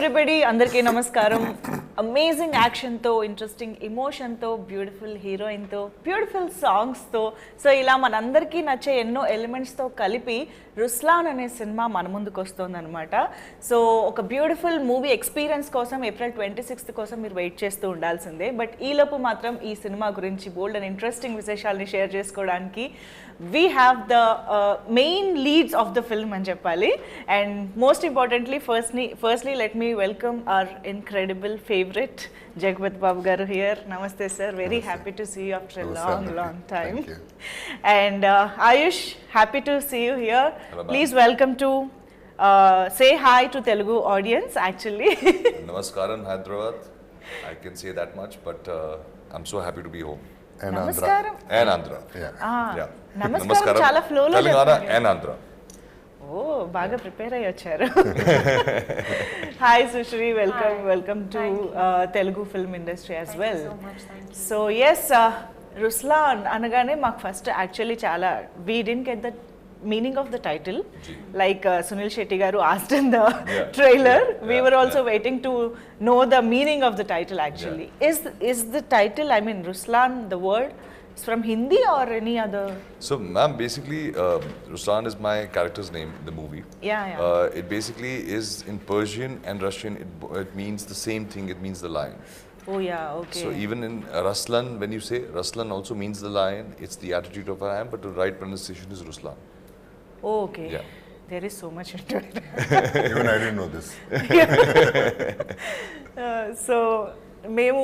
everybody, andarki namaskaram. Amazing action tho, interesting emotion tho, beautiful heroine tho, beautiful songs tho. So ila manandarki nache enno elements tho kalipi Ruslaan ane cinema మన ముందుకు వస్తుంది అనమాట. So ఒక beautiful movie experience కోసం April 26th కోసం మీరు wait చేస్తూ ఉండాల్సిందే. బట్ ఈలోపు మాత్రం ఈ సినిమా గురించి బోల్డ్ అండ్ ఇంట్రెస్టింగ్ విశేషాలని షేర్ చేసుకోవడానికి we have the main leads of the film అని చెప్పాలి. And most importantly, firstly let me welcome our incredible favorite Jagapathi Babu garu here. Namaste sir, very happy to see you after a long time. Thank you. And Aayush, happy to see you here. Hello, please welcome to say hi to Telugu audience actually. Namaskaram Hyderabad. I can say that much, but I'm so happy to be home. And Namaskaram. And Andhra. Yeah. Namaskaram chala flow lo Telangana and Andhra. Oh, baga prepare ayi vacharu. Hi Sushri, welcome to Telugu film industry as well. Thank you so much. Thank you. So yes, Ruslaan anagane mak first actually chala we didn't get the meaning of the title. Like Sunil Shetty garu asked in the trailer. We were also waiting to know the meaning of the title actually. Is the title, I mean Ruslaan, the word is from Hindi or any other? So ma'am, basically Ruslaan is my character's name in the movie. It basically is in Persian and Russian, it means the same thing, it means the lion. Oh yeah, okay. So even in Ruslaan, when you say Ruslaan also means the lion, it's the attitude of a lion, but the right pronunciation is Ruslaan. Oh, okay. Yeah. There is so much into it. Even I didn't know this. So, మేము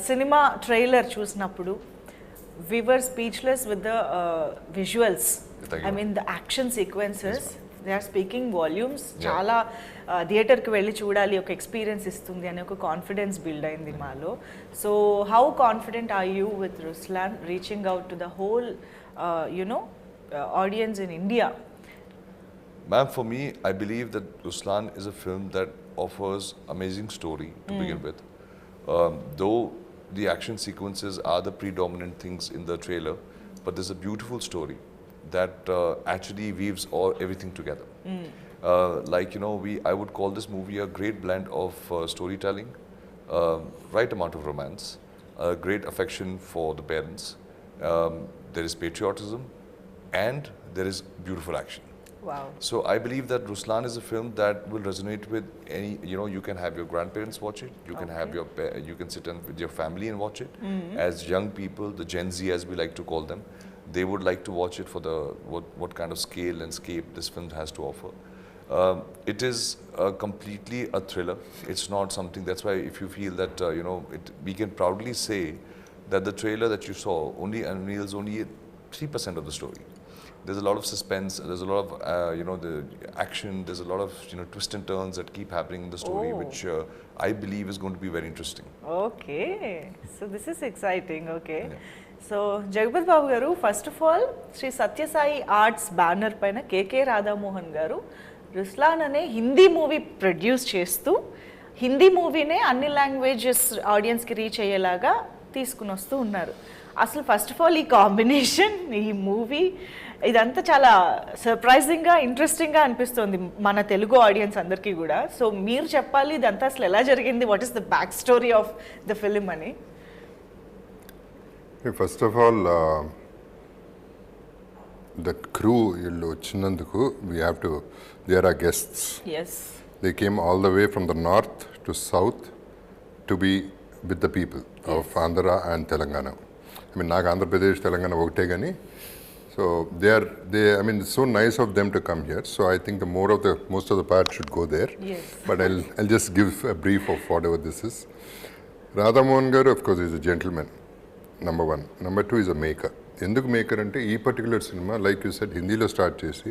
cinema trailer చూసినప్పుడు we were speechless with the visuals. I mean the action sequences. They are speaking volumes. చాలా థియేటర్కి వెళ్ళి చూడాలి, ఒక experience ఇస్తుంది అనే ఒక కాన్ఫిడెన్స్ బిల్డ్ అయింది మాలో. So how confident are you with Ruslaan reaching out to the whole audience in India? Ma'am, for me, I believe that Ruslaan is a film that offers amazing story to begin with. Though the action sequences are the predominant things in the trailer, but there's a beautiful story that actually weaves everything together. Like, I would call this movie a great blend of storytelling, right amount of romance, great affection for the parents, there is patriotism, and there is beautiful action. Wow. So I believe that Ruslaan is a film that will resonate with any, you can have your grandparents watch it, you can have you can sit with your family and watch it. As young people, the Gen Z as we like to call them, they would like to watch it for the what kind of scale and scape this film has to offer. It is completely a thriller. It's not something, that's why if you feel that, we can proudly say that the trailer that you saw only unveils only 3% of the story. There's a lot of suspense, there's a lot of, the action, there's a lot of, twists and turns that keep happening in the story, which I believe is going to be very interesting. Okay, so this is exciting, okay. So, Jagapathi Babu garu, first of all, Sri Satya Sai Arts banner paina KK Radha Mohan garu, Ruslaan ane Hindi movie produce chestu, Hindi movie ne anni languages audience ki reach ayyelaga తీసుకుని వస్తూ ఉన్నారు. అసలు first of all ఈ combination, ఈ movie ఇదంతా చాలా సర్ప్రైజింగ్గా ఇంట్రెస్టింగ్గా అనిపిస్తుంది మన తెలుగు ఆడియన్స్ అందరికీ కూడా. సో మీరు చెప్పాలి ఇదంతా అసలు ఎలా జరిగింది, what is the back story of the film అని. First of all that crew వీళ్ళు వచ్చినందుకు they are are guests. They came all the way from the north to south to be with the people of Andhra and Telangana. I mean, నాకు ఆంధ్రప్రదేశ్ తెలంగాణ ఒకటే కానీ, so I mean, it's so nice of them to come here. So I think most of the part should go there. But I'll just give a brief of whatever this is. Radha Mohan garu, of course, is a gentleman, number one. Number two, is a maker. ఎందుకు maker అంటే ఈ particular cinema like you said హిందీలో start చేసి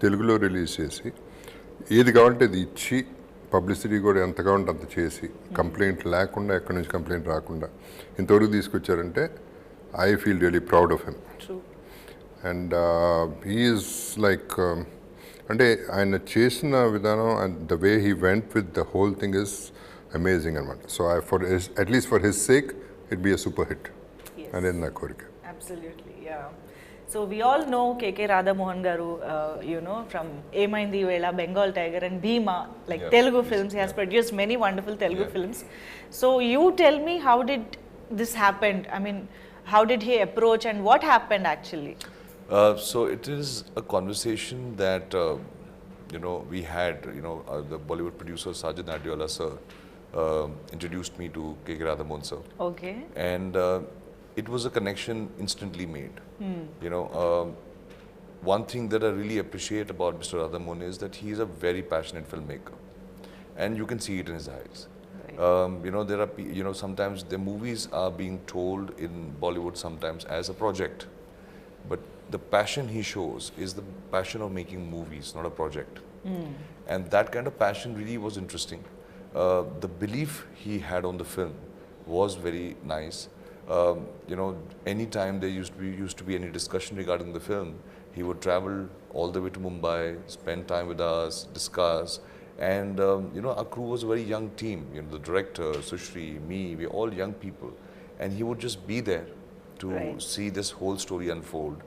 తెలుగులో release చేసి ఏది కావాలంటే అది ఇచ్చి పబ్లిసిటీ కూడా ఎంత కావాలంటే అంత చేసి కంప్లైంట్ లేకుండా ఎక్కడి నుంచి కంప్లైంట్ రాకుండా ఇంతవరకు తీసుకొచ్చారంటే I feel really proud of him. And he's like అంటే ఆయన చేసిన విధానం and the way he went with the whole thing is amazing అనమాట. So at least for his sake it be a super hit అనేది నా కోరిక. Absolutely, yeah. So we all know KK Radha Mohan Garu, you know, from Emaindi Vela, Bengal Tiger and Bhima, like Telugu films. He has produced many wonderful Telugu films. So you tell me, how did this happen? I mean, how did he approach and what happened actually? So it is a conversation that you know, we had, you know, the Bollywood producer Sajid Nadiola sir introduced me to KK Radha Mohan sir. Okay. And it was a connection instantly made. You know, one thing that I really appreciate about Mr. Radha Mohan is that he is a very passionate filmmaker, and you can see it in his eyes. You know, there are, you know, sometimes the movies are being told in Bollywood sometimes as a project, but the passion he shows is the passion of making movies, not a project. And that kind of passion really was interesting. The belief he had on the film was very nice. You know, anytime there used to be any discussion regarding the film, he would travel all the way to Mumbai, spend time with us, discuss. And you know, our crew was a very young team. You know, the director, Sushri, me, we're all young people, and he would just be there to see this whole story unfold.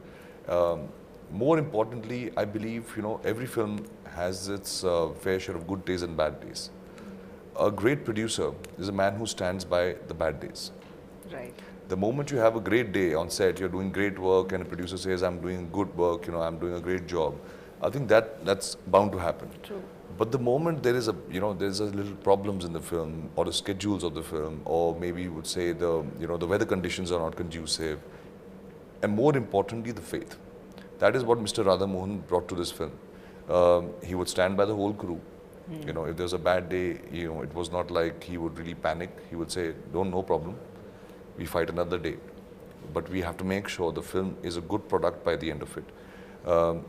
More importantly, I believe, you know, every film has its fair share of good days and bad days. A great producer is a man who stands by the bad days. Right. The moment you have a great day on set, you're doing great work, and a producer says, I'm doing good work, you know, I'm doing a great job, I think that's bound to happen. True. But the moment there is a, you know, there's a little problems in the film, or the schedules of the film, or maybe you would say the, you know, the weather conditions are not conducive, and more importantly, the faith. That is what Mr. Radha Mohan brought to this film. He would stand by the whole crew. You know, if there's a bad day, you know, it was not like he would really panic. He would say, no problem, we fight another day. But we have to make sure the film is a good product by the end of it.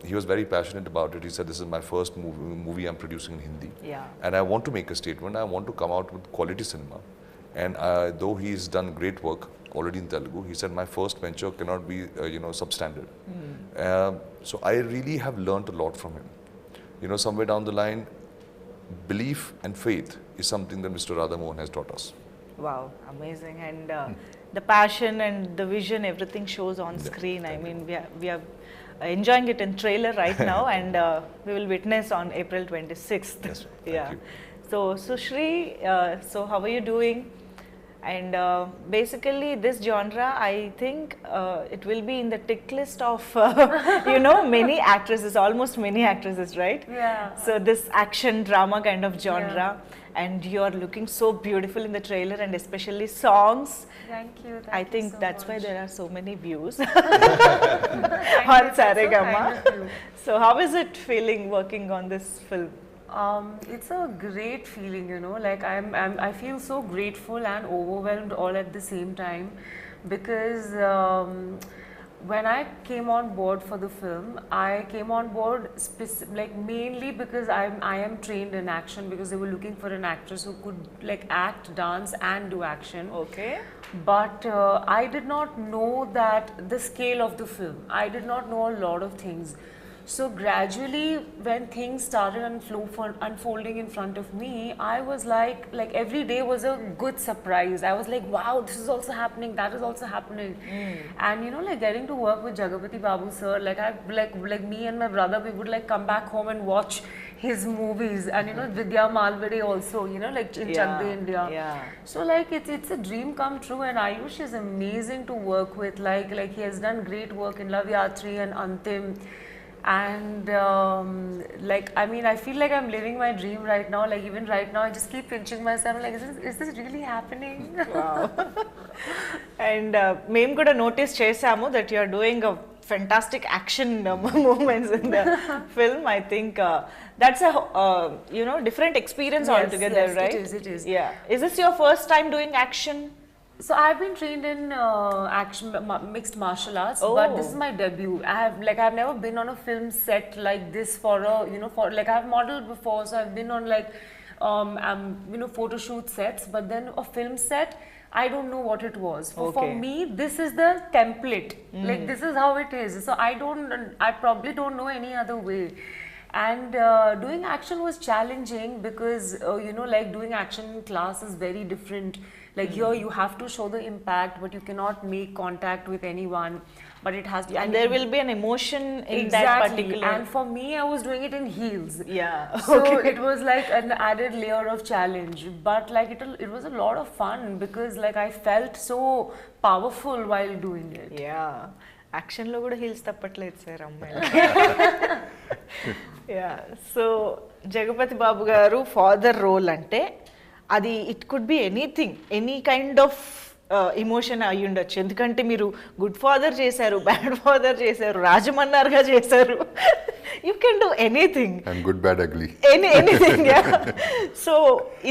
He was very passionate about it. He said, this is my first movie I'm producing in Hindi. And I want to make a statement. I want to come out with quality cinema. And though he's done great work already in Telugu, he said, my first venture cannot be, you know, substandard. So I really have learned a lot from him. You know, somewhere down the line, belief and faith is something that Mr. Radha Mohan has taught us. Wow, amazing. And the passion and the vision, everything shows on screen. I mean, we are enjoying it in trailer right now, and we will witness on April 26th. Yes, thank you. So Sushri, so how are you doing? And basically this genre, I think it will be in the tick list of, you know, many actresses, almost many actresses, right? Yeah. So this action drama kind of genre, and you are looking so beautiful in the trailer, and especially songs. Thank you. I think so that's why much. there are so many views Thank on you, that's so Saregama. kind of you. So how is it feeling working on this film? It's a great feeling, you know, like I feel so grateful and overwhelmed all at the same time, because when I came on board for the film, I came on board like mainly because I am trained in action, because they were looking for an actress who could like act, dance and do action. Okay. But I did not know that the scale of the film. I did not know a lot of things. So gradually, when things started unfolding in front of me, I was like every day was a good surprise. I was like, wow, this is also happening, that is also happening. And you know, like getting to work with Jagapathi Babu sir, like me and my brother, we would like come back home and watch his movies, and you know, Vidya Malvade also, you know, like in Chak De India. So like it's a dream come true, and Aayush is amazing to work with. Like he has done great work in Love Yatri and Antim. And like, I mean, I feel like I'm living my dream right now. Like even right now, I just keep pinching myself. Like, is this really happening? Wow. And మేము కూడా notice చేసాము that you are doing a fantastic action movements in the film. I think that's a you know, different experience altogether, right? It is. Yeah. Is this your first time doing action? So I've been trained in action mixed martial arts, but this is my debut. I've never been on a film set like this for a, you know, for like I've modeled before, so I've been on like you know, photo shoot sets, but then a film set, I don't know what it was. For me, this is the template. Like this is how it is. So I probably don't know any other way. And doing action was challenging because, you know, like doing action in class is very different. Like here you have to show the impact, but you cannot make contact with anyone. But it has to, and there will be an emotion in that exactly. particular. And for me, I was doing it in heels. Yeah. So it was like an added layer of challenge. But like it was a lot of fun because like I felt so powerful while doing it. Yeah. Action లో కూడా heels తప్పట్లేదు sir అమ్మాయి. Yeah so Jagapathi బాబు గారు father role అంటే అది it could be anything, any kind of emotion అయి ఉండొచ్చు. ఎందుకంటే మీరు గుడ్ ఫాదర్ చేశారు, బ్యాడ్ ఫాదర్ చేశారు, రాజమన్నార్గా చేశారు. You can do anything and good bad ugly anything. So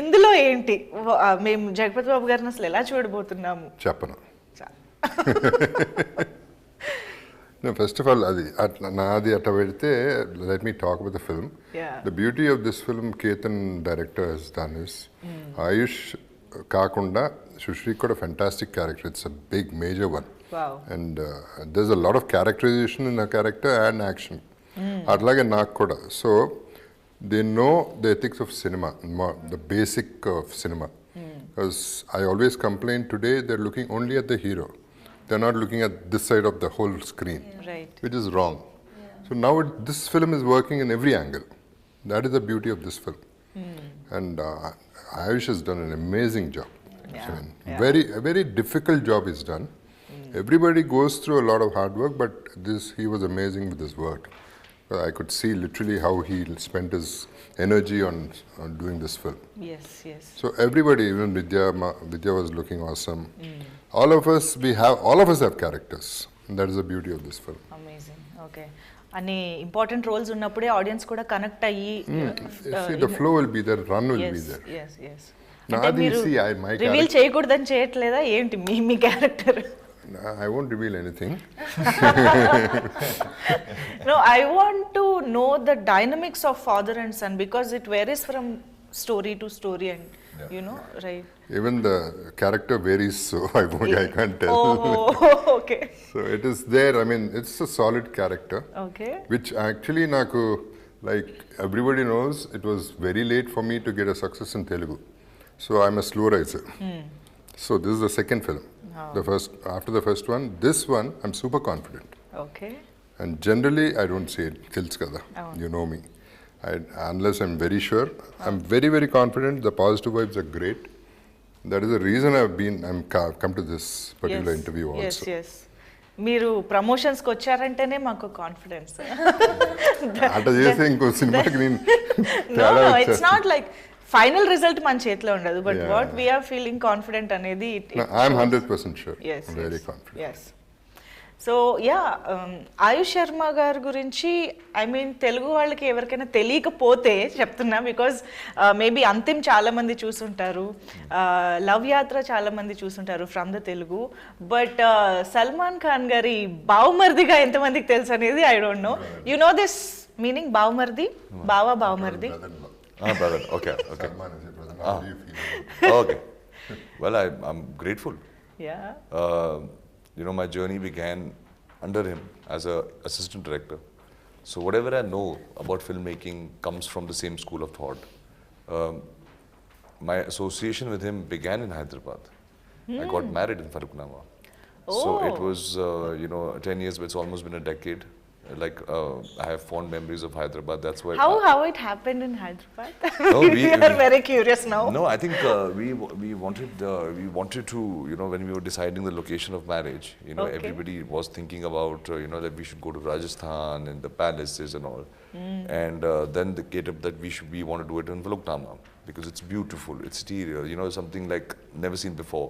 ఇందులో ఏంటి మేము జగపతి బాబు గారిని అసలు ఎలా చూడబోతున్నాము చెప్పను. No, first of all, naadi atta pedite, let me talk about the film. Yeah. The beauty of this film, Ketan director has done is, Aayush Kakunda, Shushri got a fantastic character. It's a big, major one. Wow. And there's a lot of characterization in her character and action. Atlage నాకు కూడా. So, they know the ethics of cinema, the basic of cinema. Because I always complain today, they're looking only at the hero. They're not looking at this side of the whole screen, Right. which is wrong. So now this film is working in every angle. That is the beauty of this film. And Aayush has done an amazing job. I mean, a very difficult job is done. Everybody goes through a lot of hard work, but he was amazing with his work. I could see literally how he spent his energy on doing this film. Yes, yes. So everybody, even Vidya was looking awesome. All of us have characters. And that is the beauty of this film. Amazing. Okay, అన్ని important roles ఉన్నప్పుడే audience కూడా connect అయ్యి See, the flow will be there, run will be there. yes yes. Nadi, see, my reveal చేయకూడదని చేయట్లేదా ఏంటి మీ character? I won't reveal anything. No, I want to know the dynamics of father and son because it varies from story to story and you know, right? Even the character varies, so I can't tell. Oh, okay. So it is there. I mean, it's a solid character. Okay. Which actually, naku, like everybody knows, it was very late for me to get a success in Telugu. So I'm a slow riser. So this is the second film. After the first one, this one, I'm super confident. Okay. And generally, I don't say it. Tells kada. You know me. Unless I'm very sure. I'm very, very confident. The positive vibes are great. That is the reason I'm come to this particular interview also. Yes. మీరు ప్రమోషన్స్కి వచ్చారంటేనే మాకు confidence. అట్లా చేస్తే ఇంకో సినిమాకి నేను it's not like final result మన చేతిలో ఉండదు, but what we are feeling confident అనేది I'm 100% sure. Very confident. Yes. So yeah, Ayush Sharma గారి గురించి ఐ మీన్ తెలుగు వాళ్ళకి ఎవరికైనా తెలియకపోతే చెప్తున్నా, బికాజ్ మేబీ అంతిమ్ చాలామంది చూసుంటారు, లవ్ యాత్ర చాలామంది చూసుంటారు from the Telugu, but Salman Khan గారి బావమర్దిగా ఎంతమందికి తెలుసు అనేది I don't know. You know this meaning బావమర్ది? బావమర్ది. Brother. Okay. Salman is your brother. How do you feel? Okay. Well, I'm grateful. Yeah. You know, my journey began under him as a assistant director. So whatever I know about filmmaking comes from the same school of thought. My association with him began in Hyderabad. I got married in Faruknama. So it was, 10 years, but it's almost been a decade. Like I have fond memories of Hyderabad. That's why. How it happened in Hyderabad? No, we are very curious now. No, I think we wanted to, when we were deciding the location of marriage, everybody was thinking about that we should go to Rajasthan and the palaces and all, and then they get up that we want to do it in Faluknama because it's beautiful, it's stereo, something like never seen before,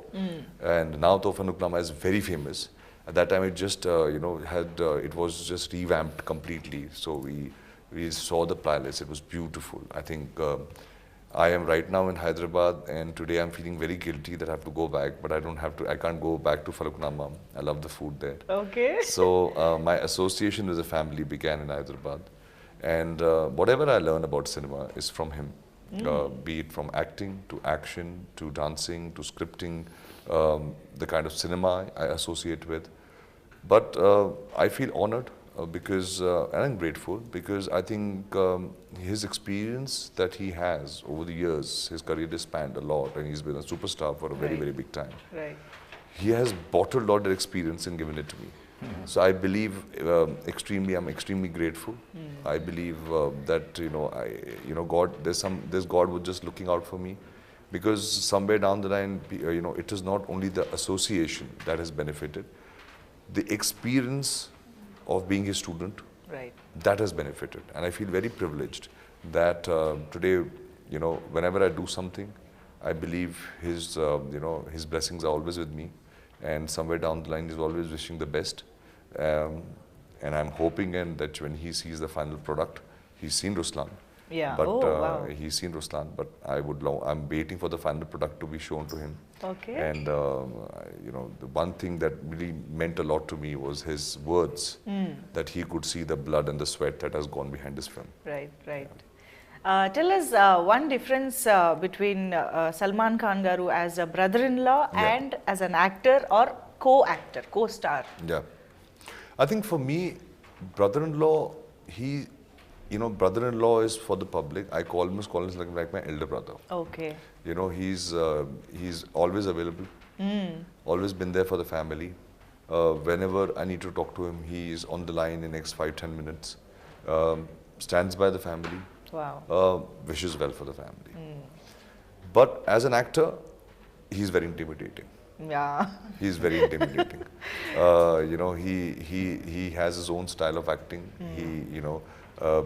and now Faluknama is very famous. At that time, it just it was just revamped completely. So we saw the palace. It was beautiful. I think I am right now in Hyderabad, and today I'm feeling very guilty that I have to go back, but I don't have to. I can't go back to Faluknama. I love the food there. Okay. So my association with the family began in Hyderabad, and whatever I learn about cinema is from him. Be it from acting to action to dancing to scripting, the kind of cinema I associate with. But I feel honored and I'm grateful because I think his experience that he has over the years, his career has spanned a lot, and he's been a superstar for a very, very big time. Right. He has bottled all that experience and given it to me. So I believe I'm extremely grateful. I believe that God, there's God was just looking out for me, because somewhere down the line, it is not only the association that has benefited, the experience of being his student, Right. that has benefited, and I feel very privileged that today, whenever I do something, I believe his blessings are always with me, and somewhere down the line, he's always wishing the best. And I'm hoping that when he sees the final product, he's seen Ruslaan. Yeah. But Wow. he's seen Ruslaan, but I'm waiting for the final product to be shown to him. Okay. And the one thing that really meant a lot to me was his words, that he could see the blood and the sweat that has gone behind his film. Right, right. Tell us one difference between Salman Khan garu as a brother-in-law and as an actor or co-actor, co-star. Yeah. I think for me, brother-in-law, brother-in-law is for the public. I call him like my elder brother. Okay. He's always available, always been there for the family. Whenever I need to talk to him, he is on the line in the next 5-10 minutes, stands by the family, wishes well for the family. But as an actor, he's very intimidating. Yeah. He's very intimidating. He has his own style of acting. He,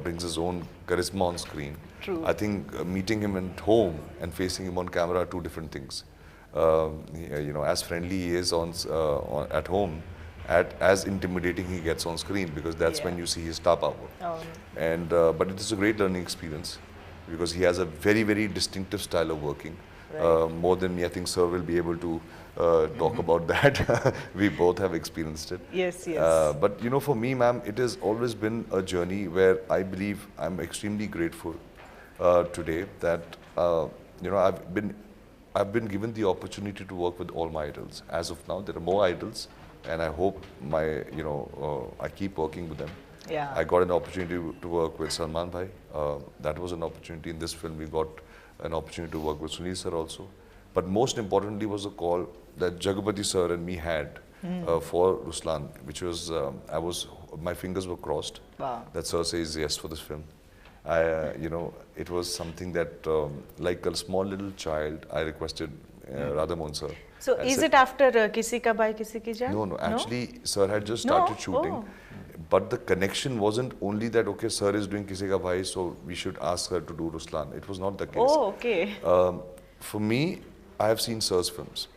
brings his own charisma on screen. True. I think meeting him at home and facing him on camera are two different things. As friendly he is at home, as intimidating he gets on screen, because that's when you see his star power. And but it is a great learning experience, because he has a very, very distinctive style of working. More than me, I think Sir will be able to talk about that. We both have experienced it. Yes, yes. But for me, ma'am, it has always been a journey where I believe I'm extremely grateful today that I've been given the opportunity to work with all my idols. As of now, there are more idols, and I hope I keep working with them. Yeah. I got an opportunity to work with Salman Bhai. That was an opportunity. In this film, we got an opportunity to work with Sunil sir also. But most importantly was a call that Jagapathi sir and me had for Ruslaan, which was, my fingers were crossed. Wow. That sir says yes for this film. It was something that, like a small little child, I requested Radhamohan sir. So is it after Kisi Ka Bhai Kisi Ki Jaan? No, actually, sir had just started shooting. Oh. But the connection wasn't only that, okay, sir is doing Kisi Ka Bhai, so we should ask her to do Ruslaan. It was not the case. Oh, okay. For me, I have seen sir's films,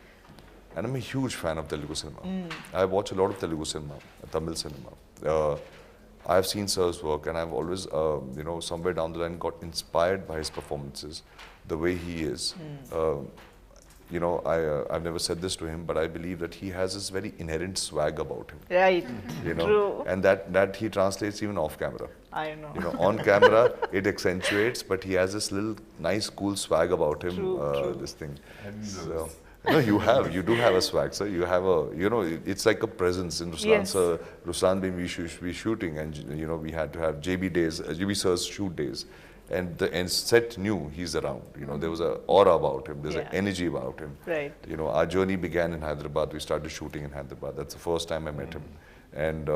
and I'm a huge fan of Telugu cinema. I watch a lot of Telugu cinema, Tamil cinema. I have seen sir's work, and I've always, somewhere down the line got inspired by his performances, the way he is. I've never said this to him, but I believe that he has this very inherent swag about him. Right. True. And that he translates even off camera. I know. On camera it accentuates, but he has this little nice, cool swag about him. True. This thing. So, no, you do have a swag, sir. You have it's like a presence in Ruslaan. Yes. Sir, Ruslaan being we should be shooting, and we had to have JB days, JB sir's shoot days. And set knew he's around. There was an aura about him. There's an energy about him. Right. Our journey began in Hyderabad. We started shooting in Hyderabad. That's the first time I met him, and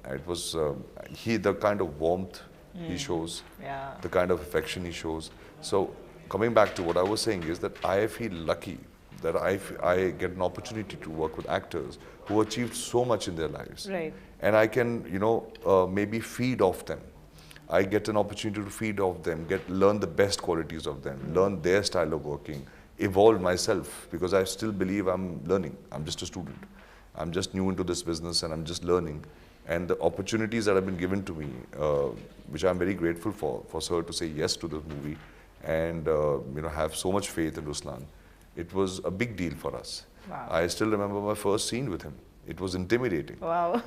it was the kind of warmth he shows, the kind of affection he shows. So coming back to what I was saying is that I feel lucky that I get an opportunity to work with actors who achieved so much in their lives, and I can maybe feed off them. I get an opportunity to feed off them, learn the best qualities of them, learn their style of working, evolve myself, because I still believe I'm learning. I'm just a student. I'm just new into this business, and I'm just learning. And the opportunities that have been given to me, which I'm very grateful for sir to say yes to the movie, and have so much faith in Ruslaan. It was a big deal for us. Wow. I still remember my first scene with him. It was intimidating. Wow.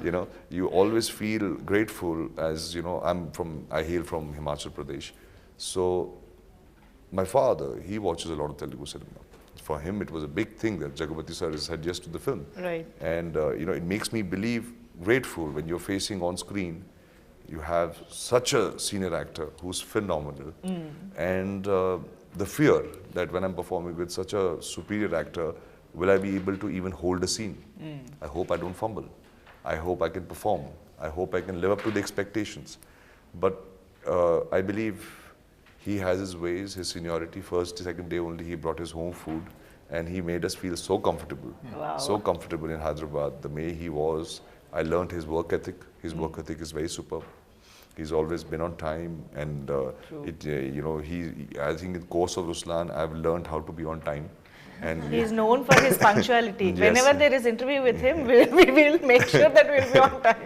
You always feel grateful, as I hail from Himachal Pradesh. So my father, he watches a lot of Telugu cinema. For him, it was a big thing that Jagapathi sir said yes to the film. Right. And it makes me grateful when you're facing on screen you have such a senior actor who's phenomenal, and the fear that when I'm performing with such a superior actor, will I be able to even hold a scene? I hope I don't fumble. I hope I can perform. I hope I can live up to the expectations. But I believe he has his ways, his seniority. First, second day only, he brought his home food, and he made us feel so comfortable. Wow. So comfortable in Hyderabad, the way he was. I learned his work ethic. His work ethic is very superb. He's always been on time, and you know, I think in the course of Ruslaan, I've learned how to be on time. And He's known for his punctuality. Yes. Whenever there is interview with him, we will make sure that we'll be on time.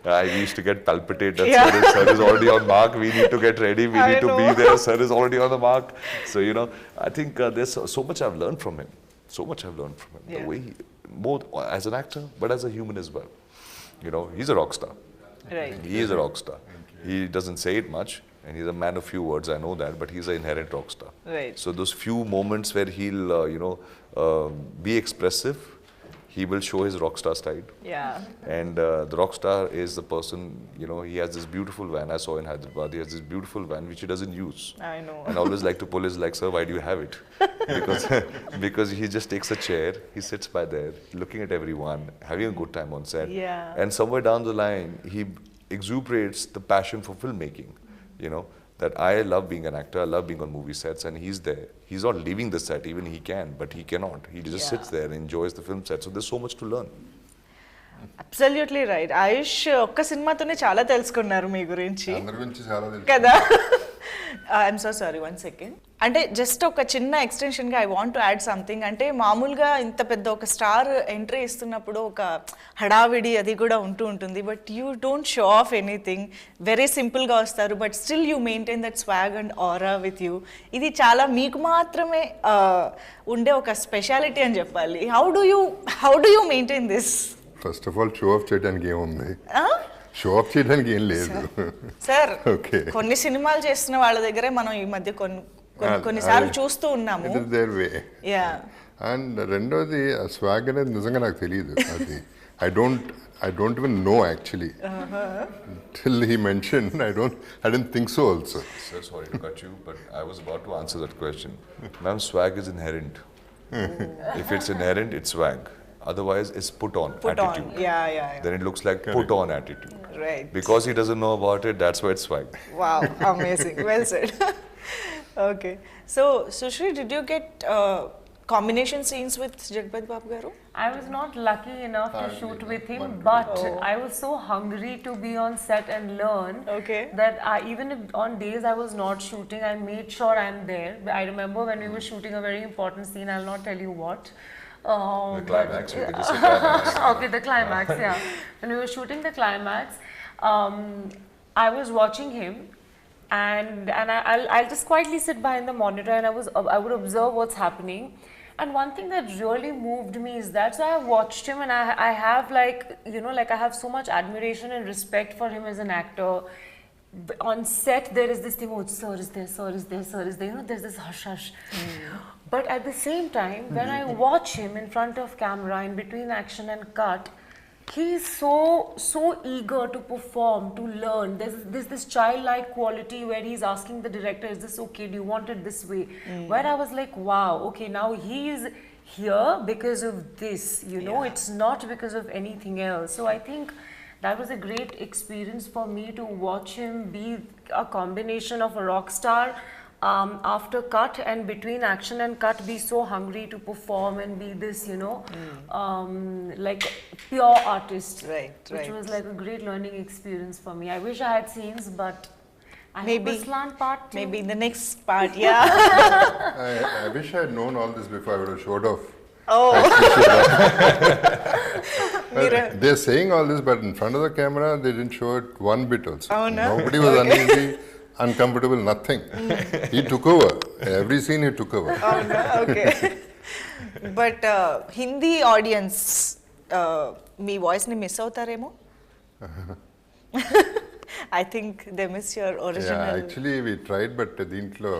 I used to get palpitated. Yeah. Sir is already on mark. We need to get ready. We I need to know. be there. Sir is already on the mark. So, you know, I think there's so much I've learned from him. So much I've learned from him. Yeah. The way both as an actor, but as a human as well. You know, he's a rock star. Right. He is a rock star. He doesn't say it much, and he's a man of few words, I know that, but he's an inherent rock star. Right. So those few moments where he'll, be expressive, he will show his rock star side. Yeah. And the rock star is the person, you know, he has this beautiful van, I saw in Hyderabad, he has this beautiful van which he doesn't use. I know. And I always like to pull his leg, sir, why do you have it? Because he just takes a chair, he sits by there, looking at everyone, having a good time on set. Yeah. And somewhere down the line, he exuberates the passion for filmmaking, you know, that I love being an actor, I love being on movie sets, and he's there. He's not leaving the set, even he can, but he cannot. He just sits there and enjoys the film set. So there's so much to learn. Absolutely right Ayush ఒక్క సినిమాతోనే చాలా తెలుసుకున్నారు మీ గురించి అందరి గురించి చాలా తెలుసు. కదా ఐఎమ్ సో సారీ 1 సెకండ్ అంటే జస్ట్ ఒక చిన్న ఎక్స్టెన్షన్గా I want to add something అంటే మామూలుగా ఇంత పెద్ద ఒక స్టార్ ఎంట్రీ ఇస్తున్నప్పుడు ఒక హడావిడి అది కూడా ఉంటూ ఉంటుంది but you don't show off anything very సింపుల్గా వస్తారు but still you maintain that swag and aura with you ఇది చాలా మీకు మాత్రమే ఉండే ఒక స్పెషాలిటీ అని చెప్పాలి how do you maintain this first of all show off చేయడానికి ఏముంది షో ఆఫ్ చేయడానికి ఏం లేదు సార్ ఓకే కొన్ని సినిమాలు చేస్తున్న వాళ్ళ దగ్గరే మనం ఈ మధ్య కొన్నిసార్లు చూస్తూ ఉన్నాము it is there way yeah and రెండోది ఆ స్వాగ్ అనేది నిజంగా నాకు తెలియదు అది I don't even know actually till he mentioned I didn't think so also. Sir, sorry to cut you, but I was about to answer that question. Ma'am, swag is inherent. If it's inherent, it's swag. Otherwise, it's put on attitude. Yeah. Then it looks like put on attitude. Right. Because he doesn't know about it, that's why it's swag. Wow, amazing. Well said. Okay. So, Sushri, did you get combination scenes with Jagapathi Babu garu? I was not lucky enough to shoot with him, but I was so hungry to be on set and learn that even if on days I was not shooting, I made sure I'm there. I remember when we were shooting a very important scene, I'll not tell you what. The climax, we can just say climax. Okay, the climax, yeah. When we were shooting the climax, I was watching him and I'll just quietly sit behind the monitor and I would observe what's happening. And one thing that really moved me is that, so I watched him and I have I have so much admiration and respect for him as an actor. On set, there is this thing, oh, sir is there, sir is there, sir is there. You know, there's this hush hush. But at the same time, when I watch him in front of camera, in between action and cut, he's so eager to perform, to learn. There's this childlike quality where he's asking the director, is this okay? Do you want it this way? Where I was like, wow, okay, now he's here because of this, you know, it's not because of anything else. So I think that was a great experience for me to watch him be a combination of a rock star after cut and between action and cut be so hungry to perform and be this, you know, like pure artist. Right. Which was like a great learning experience for me. I wish I had scenes, but I Maybe hope Ruslaan part 2. Maybe in the next part, yeah. I wish I had known all this before I would have showed off. Oh. They're saying all this, but in front of the camera, they didn't show it one bit also. Oh, no? Nobody was uneasy, uncomfortable, nothing. He took over. Every scene he took over. Oh, no? Okay. But Hindi audience, మీ వాయిస్ని miss అవుతారేమో I think they miss your original. Yeah, actually we tried, but దీంట్లో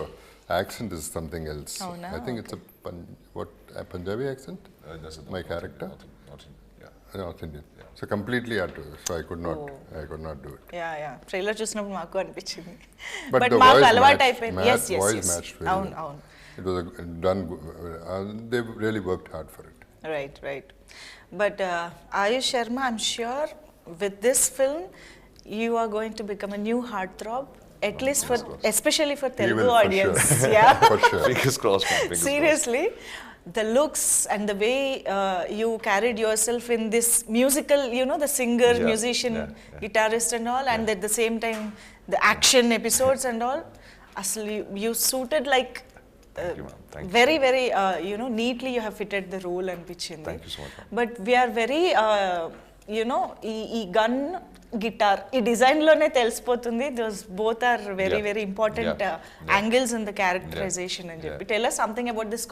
accent is something else. Oh, no? I think it's a Punjabi accent. That's My character. North Indian. So completely had to. So I could not do it. Yeah. Trailer చూసినప్పుడు మాకు అనిపించింది. But But the మాకు voice అలవాటు matched, అయిపోయింది. Yes. voice matched very అవును. well. It was done. They really worked hard for it. Right. But Aayush Sharma, I'm sure with this film, you are going to become a new heartthrob, at least for, especially for Telugu will, for audience. sure. Yeah. For sure. Fingers crossed, man. Fingers Seriously, the looks and the way you carried yourself in this musical, the singer, Yeah, musician, yeah. guitarist and all, and at the same time, the action episodes and all, actually, you suited like Thank you, ma'am. Thank you. very, neatly you have fitted the role and pitchinది. Thank you so much, ma'am. But we are very, ఈ gun guitar ఈ design లోనే తెలిసిపోతుంది. Those both are very important angles in the characterization అని చెప్పి. Tell us something about this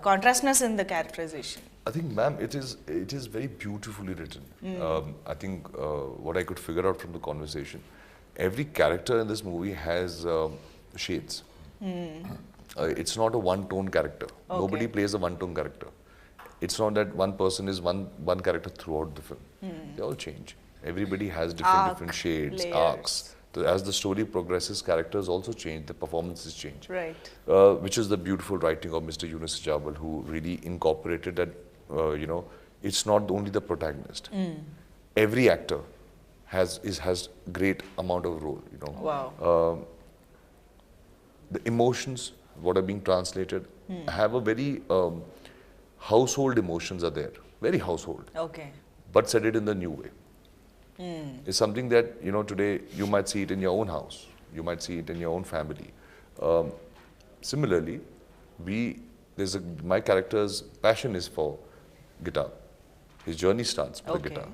contrastness in the characterization. I think, ma'am, it is very beautifully written. I think what I could figure out from the conversation, every character in this movie has shades. It's not a one-tone character. Okay. Nobody plays a one-tone character. It's not that one person is one character throughout the film. They all change. Everybody has different shades, layers. arcs. So as the story progresses, characters also change, the performances change. Right. Which is the beautiful writing of Mr. Yunus Jabal, who really incorporated that, it's not only the protagonist. Every actor has great amount of role, Wow. The emotions, what are being translated, have a very household emotions are there, very household, Okay. but said it in the new way. It's something that, today you might see it in your own house, you might see it in your own family. Similarly, my character's passion is for guitar. His journey starts with the Okay. guitar.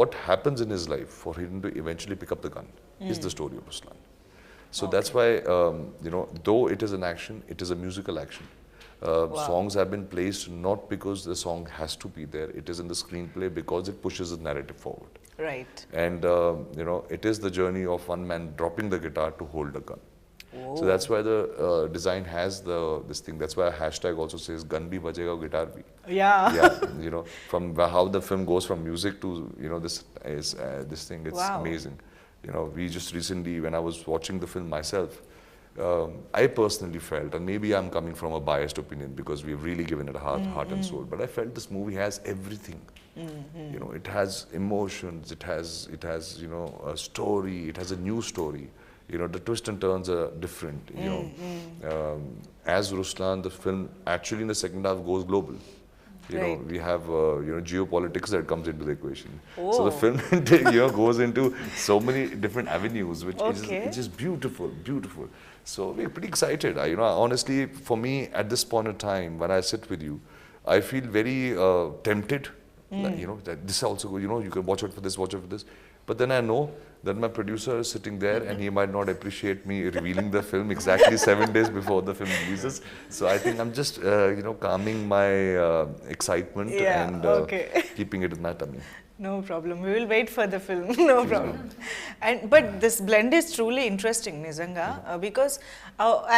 What happens in his life for him to eventually pick up the gun is the story of Ruslaan. So that's why, though it is an action, it is a musical action. Songs have been placed not because the song has to be there, it is in the screenplay because it pushes the narrative forward. Right. And, it is the journey of one man dropping the guitar to hold a gun. So that's why the design has this thing. That's why a hashtag also says gun bhi bajega, guitar bhi. Yeah. From how the film goes from music to, this thing, it's Wow. amazing. We just recently, when I was watching the film myself, I personally felt, and maybe I'm coming from a biased opinion because we've really given it a heart and soul, but I felt this movie has everything. It has emotions, it has a story, it has a new story. The twists and turns are different. As Ruslaan, the film actually in the second half goes global. Right. We have geopolitics that comes into the equation. So the Oh. film goes into so many different avenues, which Okay. is beautiful. So we're pretty excited. Honestly, for me at this point in time, when I sit with you, I feel very tempted. That this also, you can watch out for this. But then I know that my producer is sitting there and he might not appreciate me revealing the film exactly 7 days before the film releases. So I think I'm just, calming my excitement and okay. keeping it in my tummy. No problem. We will wait for the film. No problem. But this blend is truly interesting, Nizanga, because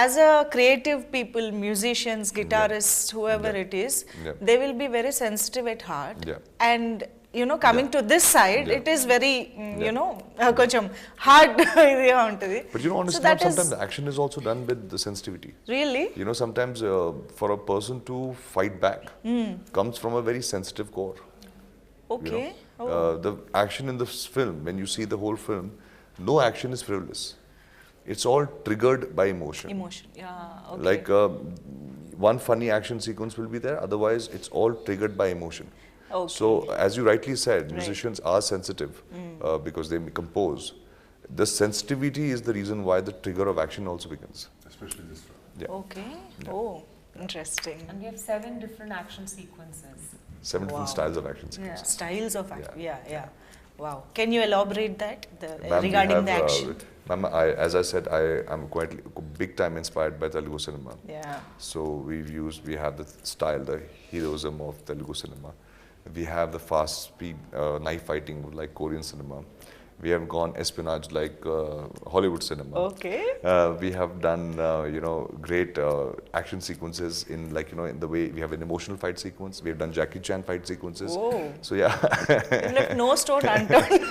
as a creative people, musicians, guitarists, whoever it is, they will be very sensitive at heart. Yeah. And coming to this side, it is very, కొంచెం hard ఇదిగా ఉంటుంది. But honestly, So that is sometimes the action is also done with the sensitivity. really Sometimes for a person to fight back comes from a very sensitive core. okay. The action in this film, when you see the whole film, no action is frivolous. It's all triggered by emotion. Emotion. Yeah. Okay. Like one funny action sequence will be there, otherwise it's all triggered by emotion. Okay. So as you rightly said, musicians are sensitive because they compose. The sensitivity is the reason why the trigger of action also begins. Especially this one. Yeah. Okay. Oh, interesting. And we have 7 different action sequences. 7 different Wow. styles of action sequences. Yeah. Styles of action. Yeah. Wow. Can you elaborate that Ma'am, we regarding have, the action? Ma'am, as I said, I am quite big time inspired by Telugu cinema. Yeah. So we have the style, the heroism of Telugu cinema. We have the fast speed knife fighting like Korean cinema. We have gone espionage like Hollywood cinema. Okay. We have done, great action sequences in in the way we have an emotional fight sequence. We have done Jackie Chan fight sequences. Oh. So yeah. You left no stone unturned.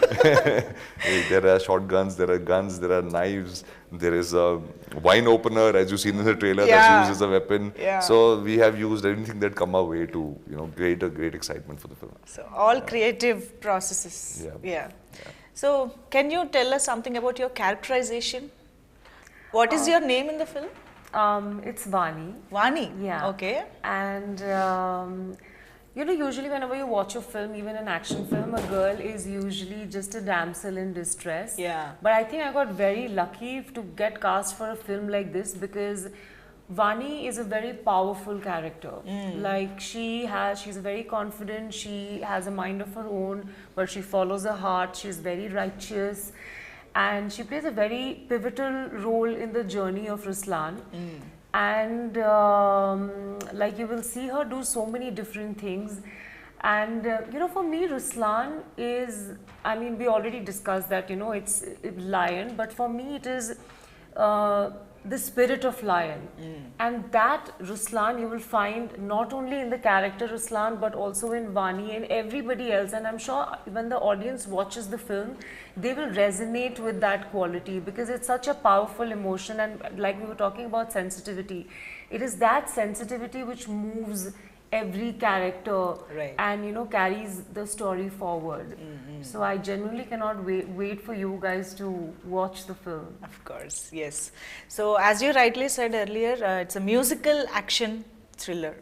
There are shotguns, there are guns, there are knives, there is a wine opener, as you've seen in the trailer, that's used as a weapon. Yeah. So we have used everything that come our way to, create a great excitement for the film. So all creative processes. Yeah. So can you tell us something about your characterization? What is your name in the film? It's Vani. Vani. Yeah. Okay. And usually whenever you watch a film, even an action film, a girl is usually just a damsel in distress. Yeah. But I think I got very lucky to get cast for a film like this because Vani is a very powerful character. Like she's very confident, she has a mind of her own, but she follows her heart, she's very righteous. And she plays a very pivotal role in the journey of Ruslaan. And you will see her do so many different things. And for me, Ruslaan is, we already discussed that, it's lion, but for me it is the spirit of lion. And that Ruslaan you will find not only in the character Ruslaan, but also in Vani and everybody else. And I'm sure when the audience watches the film, they will resonate with that quality because it's such a powerful emotion. And like we were talking about sensitivity, it is that sensitivity which moves every character and carries the story forward. So I genuinely cannot wait for you guys to watch the film. Of course, yes. So as you rightly said earlier, it's a musical action thriller.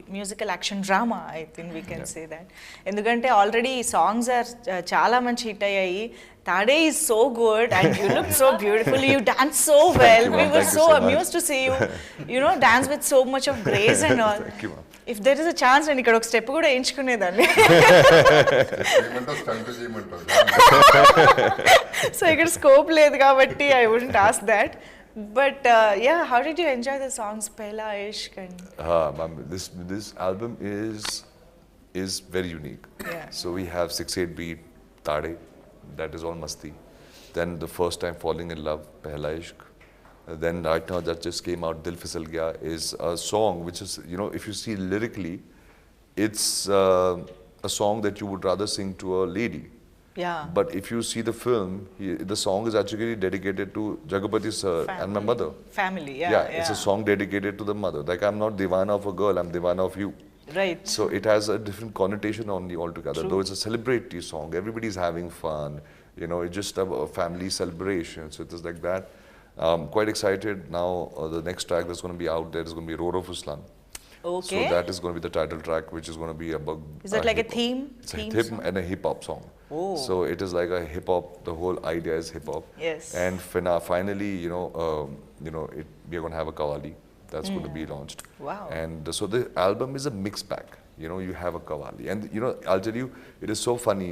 Musical action drama, I think we can say that. Endukante already songs are chala manchi hit ayyayi. Tade is so good and you look so beautiful. You dance so well. We were so amused to see you, dance with so much of grace and all. Thank you, ma'am. If there is a chance, నేను ఇక్కడ ఒక step కూడా ఎంచుకునేదాన్ని. So ఇక్కడ scope లేదు కాబట్టి I wouldn't ask that. But how did you enjoy the songs, Pehla Ishq? This album is very unique. Yeah. So we have 6/8 beat Tade, that is all masti. Then the first time falling in love, Pehla Ishq. Then right now that just came out, Dil Fisal Gaya, is a song which is, if you see lyrically, it's a song that you would rather sing to a lady. Yeah. But if you see the film, the song is actually dedicated to Jagapathi sir and my mother. Family, It's a song dedicated to the mother. Like, I'm not divana of a girl, I'm divana of you. Right. So it has a different connotation only altogether. Though it's a celebratory song, everybody's having fun. It's just a family celebration. So it is like that. Quite excited now. The next track that's going to be out there is going to be Roar of Ruslaan. Okay. So that is going to be the title track, which is going to be about. Is that like a theme? It's a theme and a hip hop song. Oh. So it is like a hip hop. The whole idea is hip hop. Yes. And finally, we are going to have a Qawwali that's going to be launched. Wow. And so the album is a mixed bag. You have a Qawwali, and I'll tell you, it is so funny.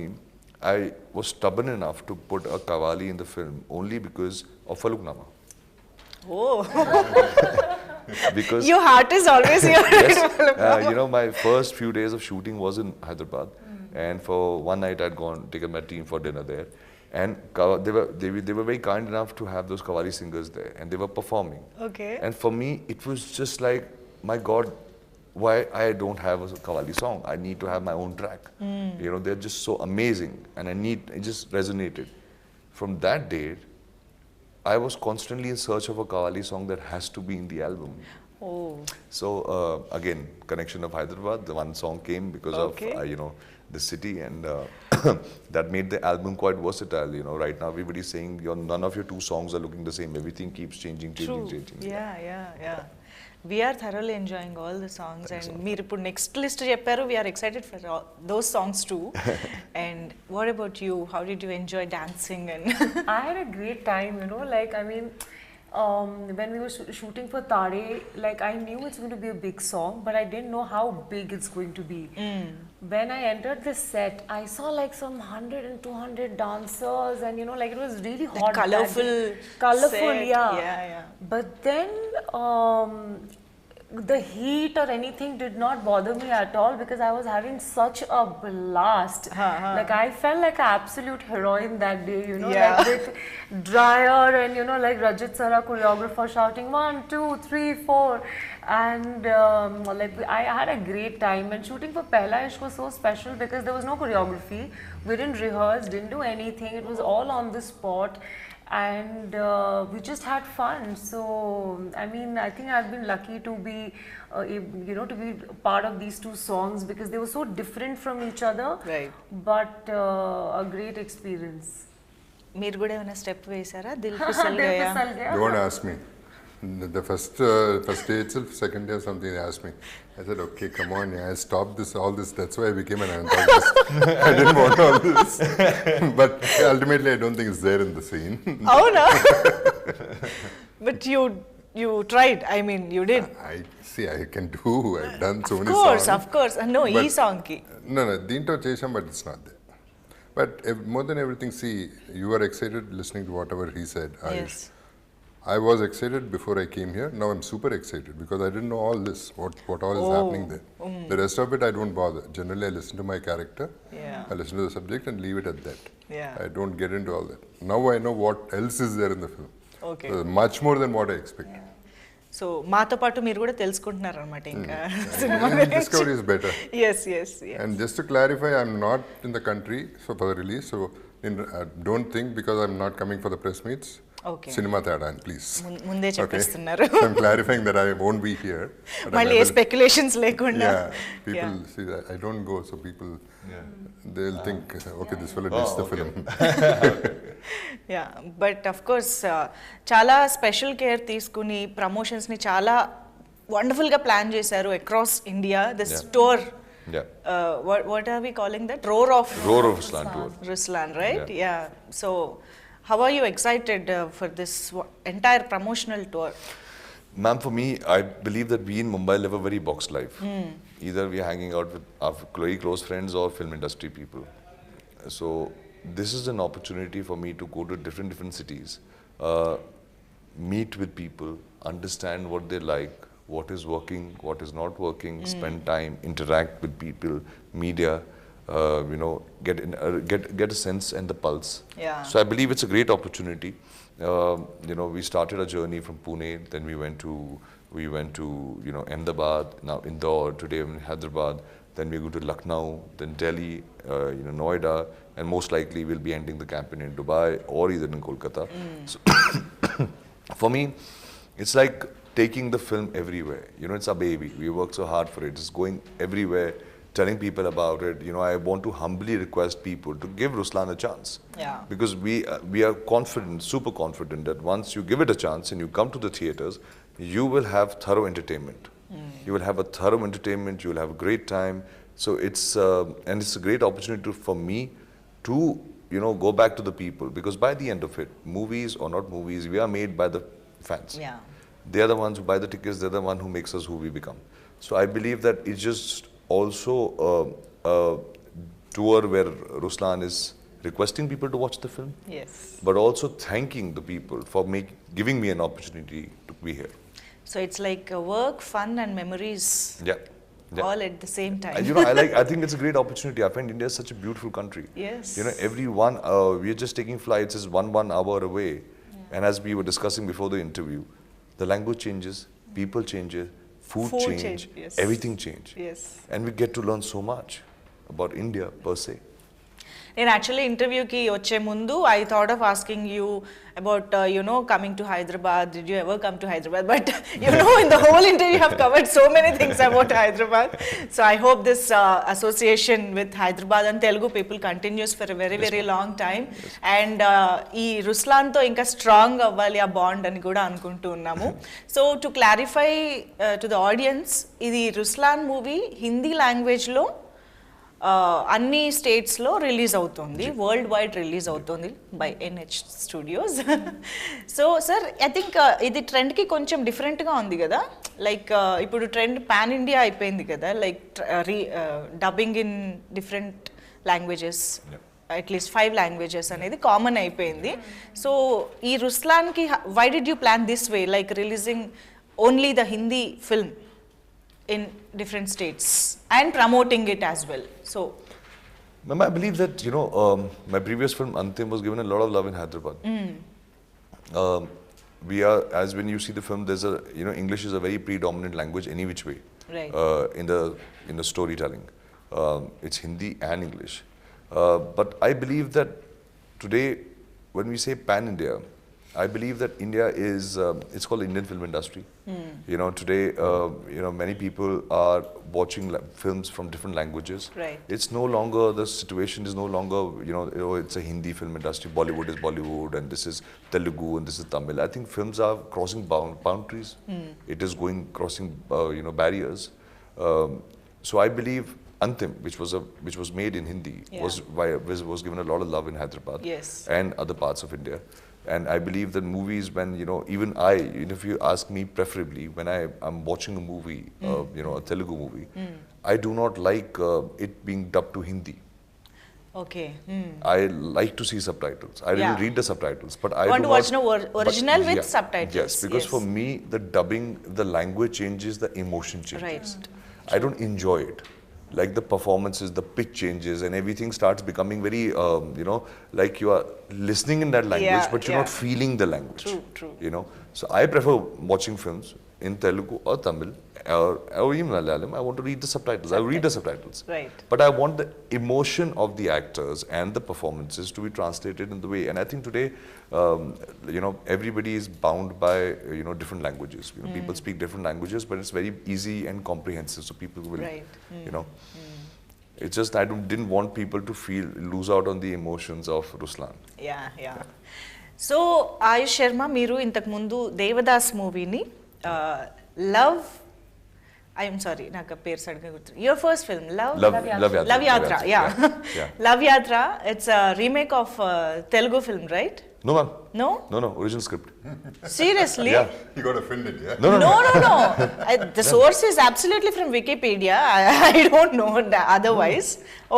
I was stubborn enough to put a Qawwali in the film only because of Faluknama. Oh. Because your heart is always here. Yes. My first few days of shooting was in Hyderabad, and for one night I'd taken my team for dinner there, and they were very kind enough to have those Qawwali singers there, and they were performing. Okay. And for me, it was just like, my God, why I don't have a Qawwali song? I need to have my own track. They're just so amazing, and it just resonated. From that date, I was constantly in search of a Qawwali song that has to be in the album. Oh. So again, connection of Hyderabad, the one song came because of the city, and that made the album quite versatile. Right now everybody's saying none of your two songs are looking the same. Everything keeps changing. Yeah. We are thoroughly enjoying all the songs, and మీరు ఇప్పుడు next list చెప్పారు. We are excited for those songs too. And what about you? How did you enjoy dancing? And I had a great time, when we were shooting for Tade, I knew it's going to be a big song, but I didn't know how big it's going to be. When I entered the set, I saw some 100 and 200 dancers, and it was really hot. Colorful set. Yeah. But then the heat or anything did not bother me at all because I was having such a blast. Like I felt like an absolute heroine that day, you know, Yeah. like with dryer and you know, like Rajat Sara choreographer shouting 1, 2, 3, 4, and like I had a great time. And shooting for Pehla Ishq was so special because there was no choreography. We didn't rehearse, didn't do anything. It was all on the spot. And we just had fun. So I mean, I think I've been lucky to be you know, to be part of these two songs because they were so different from each other, Right. but a great experience. మీరు కూడా ఏమైనా step వేసారా Dil Fisal Dil గయా Fisal Gaya. Don't ask me. The first day itself, second day or something, they asked me. I said, okay, come on, yeah, I stopped this, all this. That's why I became an antagonist. I didn't want all this. But ultimately, I don't think it's there in the scene. అవునా but you tried I mean you did I see, I can do. I've done so many of course no ఈ But- song కి No, Deento chesam, but it's not there. But more than everything, see, you were excited listening to whatever he said, Ayush. yes I was excited before I came here. Now I'm super excited because I didn't know all this, what all is happening there. The rest of it, I don't bother. Generally, I listen to my character, Yeah. I listen to the subject and leave it at that. Yeah. I don't get into all that. Now I know what else is there in the film. Okay. Much more than what I expected. So మాతో పాటు మీరు కూడా తెలుసుకుంటున్నారు అనమాట ఇంకా సినిమా Discovery is better. Yes yes And just to clarify, I'm not in the country so for the release. So don't think because I'm not coming for the press meets. Okay. Cinema Thadan, please. ముందే చెప్పేస్తున్నారు I'm clarifying that I won't be here. but మళ్ళీ ఏ I'm available. Speculations లేకుండా Yeah, people see that I don't go, so people they'll think, okay, this fellow did the film. Yeah but of course చాలా special care తీసుకుని ప్రమోషన్స్ని చాలా వండర్ఫుల్గా plan చేశారు across India this tour Yeah. What are we calling that roar of Roar of Ruslaan tour. Ruslaan, right? Yeah. So, how are you excited for this entire promotional tour? Ma'am, for me, I believe that we in Mumbai live a very boxed life. Either we are hanging out with our very close friends or film industry people. So this is an opportunity for me to go to different cities, meet with people, understand what they like, what is working, what is not working, spend time, interact with people, media. You know, get a sense and the pulse. Yeah. So I believe it's a great opportunity. You know, we started our journey from Pune, then we went to you know, Ahmedabad, now Indore, today we're in Hyderabad, then we go to Lucknow, then Delhi, you know, Noida, and most likely we'll be ending the campaign in Dubai or either in Kolkata. So for me, it's like taking the film everywhere. You know, it's our baby. We work so hard for it. It's going everywhere, telling people about it. You know, I want to humbly request people to give Ruslaan a chance. Yeah. Because we are confident, super confident that once you give it a chance and you come to the theaters, you will have thorough entertainment. You will have a thorough entertainment. You will have a great time. So it's and it's a great opportunity for me to, you know, go back to the people, because by the end of it, movies or not movies, we are made by the fans. Yeah. They are the ones who buy the tickets. They're the one who makes us who we become. So I believe that it's just also a tour where Ruslaan is requesting people to watch the film, Yes. but also thanking the people for giving me an opportunity to be here. So it's like work, fun, and memories Yeah. Yeah. all at the same time. And, you know, I think it's a great opportunity. I find India is such a beautiful country. Yes. You know, we're just taking flights is one hour away. And as we were discussing before the interview, the language changes, people changes, food change, yes. everything change. Yes. And we get to learn so much about India per se. నేను actually ఇంటర్వ్యూకి వచ్చే ముందు I thought of asking you about you know coming to Hyderabad did you ever come to Hyderabad but you know in the whole interview have covered so many things about Hyderabad so I hope this association with Hyderabad and Telugu people continuous for a very very long time and ఈ రుస్లాన్తో ఇంకా strong అవ్వాలి ఆ bond అని కూడా అనుకుంటూ ఉన్నాము so to clarify to the audience ఇది Ruslaan movie Hindi లాంగ్వేజ్లో అన్ని స్టేట్స్లో రిలీజ్ అవుతుంది వరల్డ్ వైడ్ రిలీజ్ అవుతుంది by NH studios so sir I think ఇది ట్రెండ్కి కొంచెం డిఫరెంట్గా ఉంది కదా లైక్ ఇప్పుడు ట్రెండ్ పాన్ ఇండియా అయిపోయింది కదా like dubbing in different languages at least 5 languages అనేది కామన్ అయిపోయింది సో ఈ రుస్లాన్కి why did you plan this way like releasing only the Hindi film in different states and promoting it as well. So, Ma'am, I believe that, my previous film, Antim, was given a lot of love in Hyderabad. We are, as when you see the film, there's a, English is a very predominant language any which way. Right. In the storytelling. It's Hindi and English. But I believe that today, when we say pan-India, I believe that India is, it's called Indian film industry. Today, many people are watching films from different languages. Right. It's no longer, the situation is no longer, it's a Hindi film industry, Bollywood is Bollywood, and this is Telugu, and this is Tamil. I think films are crossing boundaries. It is crossing, barriers. So I believe Antim, which was made in Hindi, was given a lot of love in Hyderabad and other parts of India. And I believe that movies, when, even if you ask me preferably, when I'm watching a movie, a Telugu movie, I do not like it being dubbed to Hindi. Okay. I like to see subtitles. I will read the subtitles, but I want do to watch not, original with subtitles. Yes, because for me, the dubbing, the language changes, the emotion changes. Right. I don't enjoy it. Like the performances, the pitch changes, and everything starts becoming very, like you are listening in that language, but you're not feeling the language. True. So I prefer watching films in Telugu or Tamil or even Malayalam. I want to read the subtitles. I read the subtitles. Right. But I want the emotion of the actors and the performances to be translated in the way. And I think today, everybody is bound by, different languages. People speak different languages, but it's very easy and comprehensive. So people will, It's just I didn't want people to lose out on the emotions of Ruslaan. Yeah. So, Aayush Sharma, మీరు ఇంతకు ముందు దేవదాస్ మూవీని నాకు పేరు సడన్గా గుర్తు. Your first film, Love Yatra. Love Yatra. It's a remake of Telugu film, right? No, ma'am. No, original script. Seriously? Yeah. You got offended, yeah? No. The source is absolutely from Wikipedia. I don't know otherwise.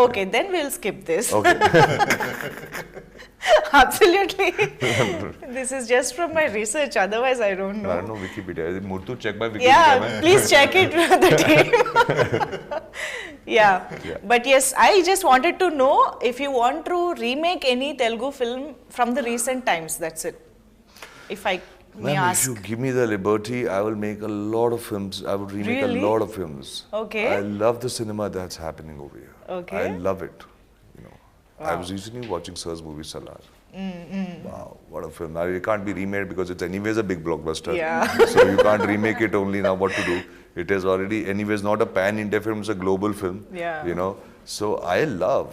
Okay, then we'll skip this. Okay. Absolutely. This is just from my research. Otherwise, I don't know. I don't know Wikipedia. Murthu, check my Wikipedia. Yeah, please check it with the team. Yeah. But yes, I just wanted to know if you want to remake any Telugu film from the recent times. That's it. If I may Ma'am, ask. if you give me the liberty, I will make a lot of films. I would remake Really? a lot of films. Okay. I love the cinema that's happening over here. Okay. I love it. I was recently watching Sir's movie Salar. Wow, what a film. Now, it can't be remade because it's anyways a big blockbuster. Yeah. So you can't remake it only now. What to do? It is already anyways not a pan-India film, it's a global film. Yeah. So I love,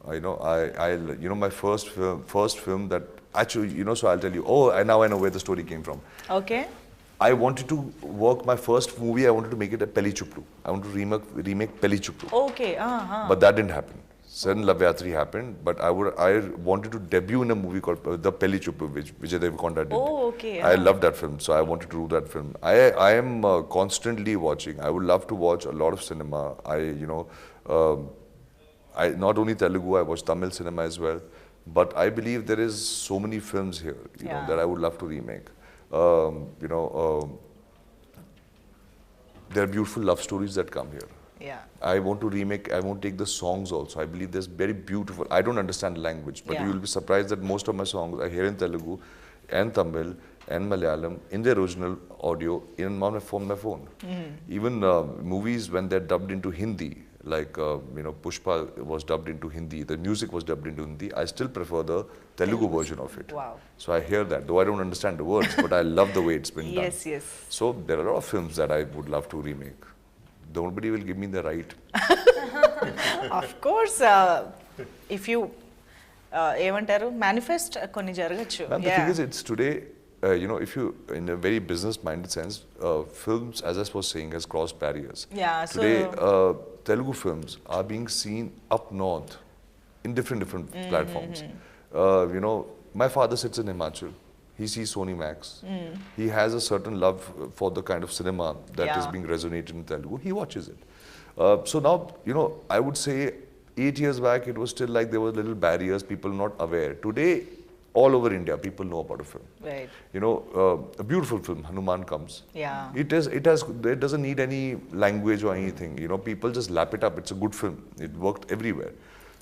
my first film that actually, so I'll tell you, now I know where the story came from. Okay. I wanted to work my first movie, I wanted to make it a Peli Chuplu. I wanted to remake Peli Chuplu. Okay. But that didn't happen. Then Love Yatra happened, but I wanted to debut in a movie called The Peli Chuplu, which Vijay Deverakonda did. Oh, okay. I love that film, so I wanted to do that film. I am constantly watching. I would love to watch a lot of cinema. I not only Telugu, I watch Tamil cinema as well. But I believe there is so many films here, that I would love to remake. There are beautiful love stories that come here. Yeah. I want to remake, I want to take the songs also. I believe there's very beautiful, I don't understand language, but you will be surprised that most of my songs are here in Telugu and Tamil and Malayalam in their original audio from my phone. Even movies when they're dubbed into Hindi, like Pushpa was dubbed into Hindi, the music was dubbed into Hindi, I still prefer the Telugu version of it. Wow. So I hear that, though I don't understand the words, but I love the way it's been done. Yes. So there are a lot of films that I would love to remake. Nobody will give me the right. Of course, if you ఏమంటారు manifest కొన్ని జరగచ్చు. Ma'am, the thing is, it's today, if you, in a very business-minded sense, films, as I was saying, has crossed barriers. Yeah, today, Telugu films are being seen up north in different platforms. My father sits in Himachal. He sees Sony Max. He has a certain love for the kind of cinema that is being resonated in Telugu. He watches it. So now, I would say 8 years back, it was still like there were little barriers, people not aware. Today, all over India, people know about a film. Right. You know, a beautiful film, Hanuman Comes. Yeah. It doesn't need any language or anything. You know, people just lap it up. It's a good film. It worked everywhere.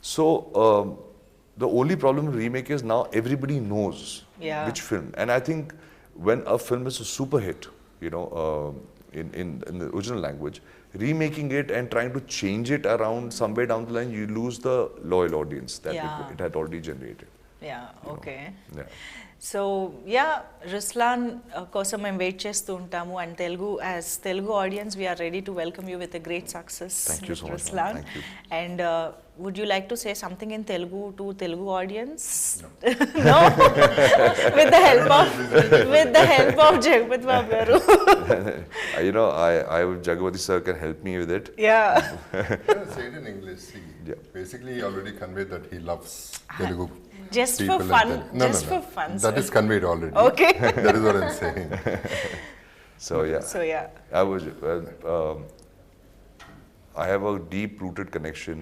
So the only problem with remake is now everybody knows which film. And I think when a film is a super hit, you know, in the original language, remaking it and trying to change it around somewhere down the line, you lose the loyal audience that it had already generated. Yeah, okay. Yeah. So, yeah, Ruslaan కోసం మేము wait చేస్తూ ఉంటాము and Telugu audience we are ready to welcome you with a great success Ruslaan. And would you like to say something in Telugu to Telugu audience? No? with the help of Jagapathi Babu garu. You know, Jagapathi sir can help me with it. Yeah. Say it in English. See, basically he already conveyed that he loves Telugu. Just for fun. For fun. That is conveyed already. Okay. That is what I'm saying. So yeah. I have a deep-rooted connection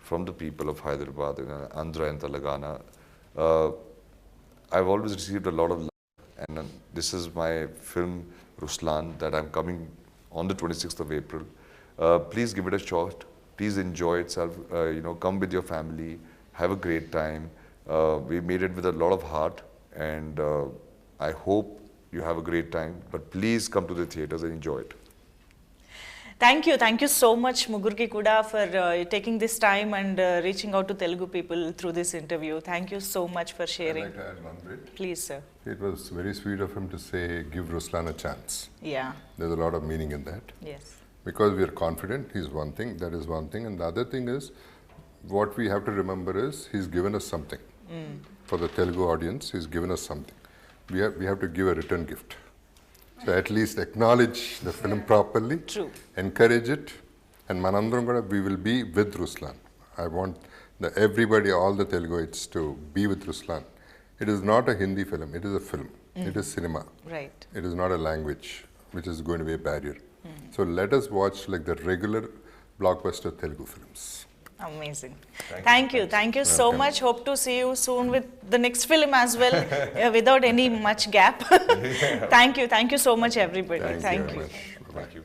from the people of Hyderabad, Andhra and Telangana. I've always received a lot of love, and this is my film Ruslaan that I'm coming on the 26th of April. Please give it a shot. Please enjoy itself. You know, come with your family. Have a great time. We made it with a lot of heart, and I hope you have a great time. But please come to the theaters and enjoy it. Thank you so much Mugurki Kuda for taking this time and reaching out to Telugu people through this interview. Thank you so much for sharing. I'd like to add one bit. Please, sir. It was very sweet of him to say, give Ruslaan a chance. Yeah. There's a lot of meaning in that. Yes. Because we are confident, he's one thing, that is one thing. And the other thing is, what we have to remember is, he's given us something. For the Telugu audience, he's given us something. We have to give a return gift. So at least acknowledge the film properly. True. Encourage it. And manandram kuda, we will be with Ruslaan. I want everybody, all the Teluguites to be with Ruslaan. It is not a Hindi film, it is a film. It is cinema. Right. It is not a language, which is going to be a barrier. So let us watch like the regular blockbuster Telugu films. Amazing. Thank you so much. Hope to see you soon with the next film as well, without any much gap. Thank you so much everybody. Thank you very much. Thank you.